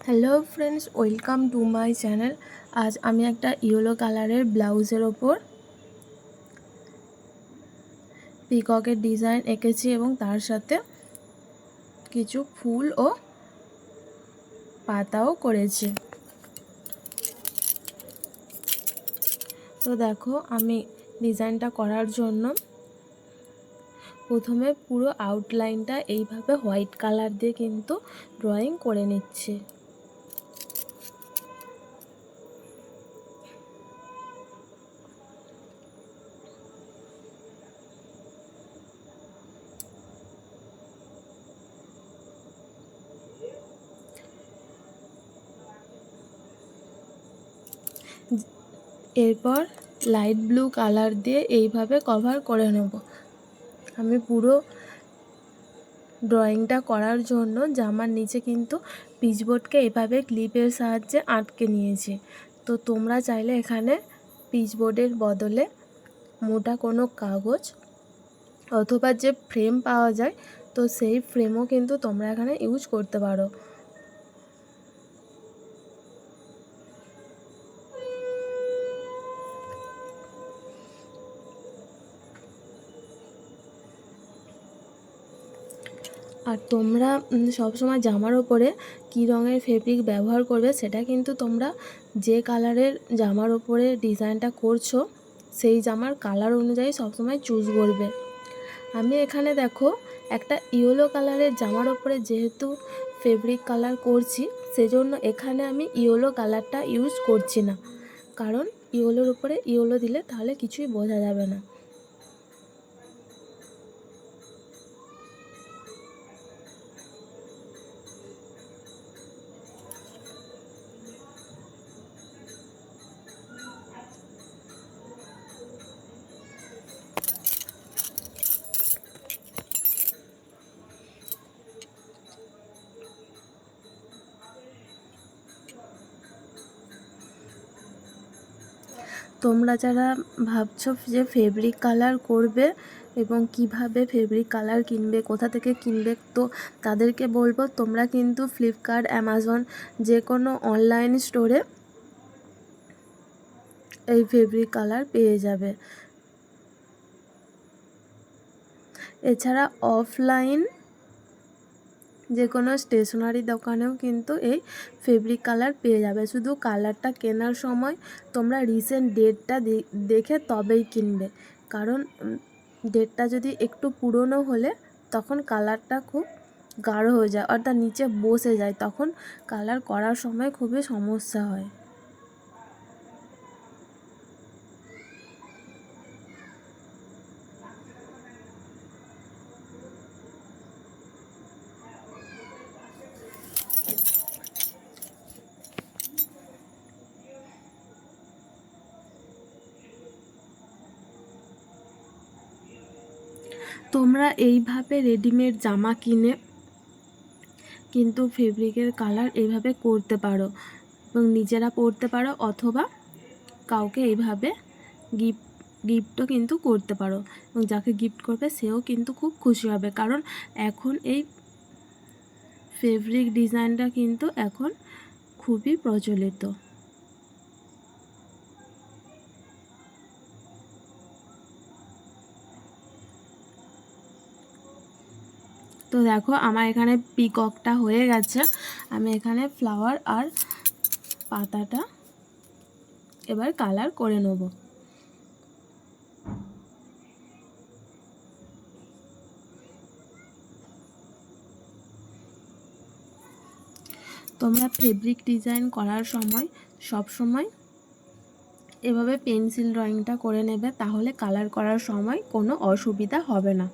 Hello friends, welcome to my channel. আজ আমি একটা ইয়েলো কালারের ব্লাউজের ওপর পিককের ডিজাইন এঁকেছি এবং তার সাথে কিছু ফুল ও পাতাও করেছি। তো দেখো, আমি ডিজাইনটা করার জন্য প্রথমে পুরো আউটলাইনটা এইভাবে হোয়াইট কালার দিয়ে কিন্তু ড্রয়িং করে নিচ্ছি। এরপর লাইট ব্লু কালার দিয়ে এইভাবে কভার করে নেব। আমি পুরো ড্রয়িংটা করার জন্য জামার নিচে কিন্তু পিচবোর্ডকে এভাবে ক্লিপের সাহায্যে আটকে নিয়েছি। তো তোমরা চাইলে এখানে পিচবোর্ডের বদলে মোটা কোনো কাগজ অথবা যে ফ্রেম পাওয়া যায়, তো সেই ফ্রেমও কিন্তু তোমরা এখানে ইউজ করতে পারো। আর তোমরা সবসময় জামার ওপরে কী রঙের ফেব্রিক ব্যবহার করবে সেটা কিন্তু তোমরা যে কালারের জামার ওপরে ডিজাইনটা করছো সেই জামার কালার অনুযায়ী সবসময় চুজ করবে। আমি এখানে দেখো একটা ইয়েলো কালারের জামার ওপরে যেহেতু ফেব্রিক কালার করছি, সেজন্য এখানে আমি ইয়েলো কালারটা ইউজ করছি না, কারণ ইয়েলোর উপরে ইয়েলো দিলে তাহলে কিছুই বোঝা যাবে না। তোমরা যারা ভাবছো যে ফেব্রিক কালার করবে এবং কিভাবে ফেব্রিক কালার কিনবে, কোথা থেকে কিনবে, তো তাদেরকে বলবো তোমরা কিন্তু ফ্লিপকার্ট, অ্যামাজন যে কোনো অনলাইন স্টোরে এই ফেব্রিক কালার পেয়ে যাবে। এছাড়া অফলাইন যে কোনো স্টেশনারি দোকানেও কিন্তু এই ফেব্রিক কালার পেয়ে যাবে। শুধু কালারটা কেনার সময় তোমরা রিসেন্ট ডেটটা দেখে তবেই কিনবে, কারণ ডেটটা যদি একটু পুরনো হলে তখন কালারটা খুব গাঢ় হয়ে যায়, অর্থাৎ নিচে বসে যায়, তখন কালার করার সময় খুবই সমস্যা হয়। তোমরা এইভাবে রেডিমেড জামা কিনে কিন্তু ফেব্রিকের কালার এইভাবে করতে পারো এবং নিজেরা পরতে পারো, অথবা কাউকে এইভাবে গিফটও কিন্তু করতে পারো এবং যাকে গিফট করবে সেও কিন্তু খুব খুশি হবে, কারণ এখন এই ফেব্রিক ডিজাইনটা কিন্তু এখন খুবই প্রচলিত। তো দেখো, আমার এখানে পিককটা হয়ে গেছে। আমি এখানে ফ্লাওয়ার আর পাতাটা এবার কালার করে নেব। তোমরা ফেব্রিক ডিজাইন করার সময় সব সময় এভাবে পেন্সিল ড্রয়িংটা করে নেবে, তাহলে কালার করার সময় কোনো অসুবিধা হবে না।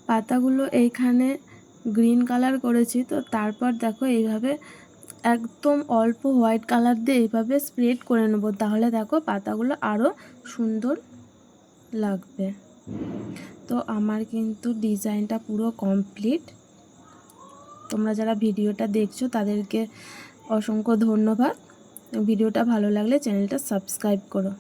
পাতাগুলো এইখানে গ্রিন কালার করেছি, তো তারপর দেখো এইভাবে একদম অল্প হোয়াইট কালার দিয়ে এইভাবে স্প্রেড করে নেবো, তাহলে দেখো পাতাগুলো আরও সুন্দর লাগবে। তো আমার কিন্তু ডিজাইনটা পুরো কমপ্লিট। তোমরা যারা ভিডিওটা দেখছো তাদেরকে অসংখ্য ধন্যবাদ। ভিডিওটা ভালো লাগলে চ্যানেলটা সাবস্ক্রাইব করো।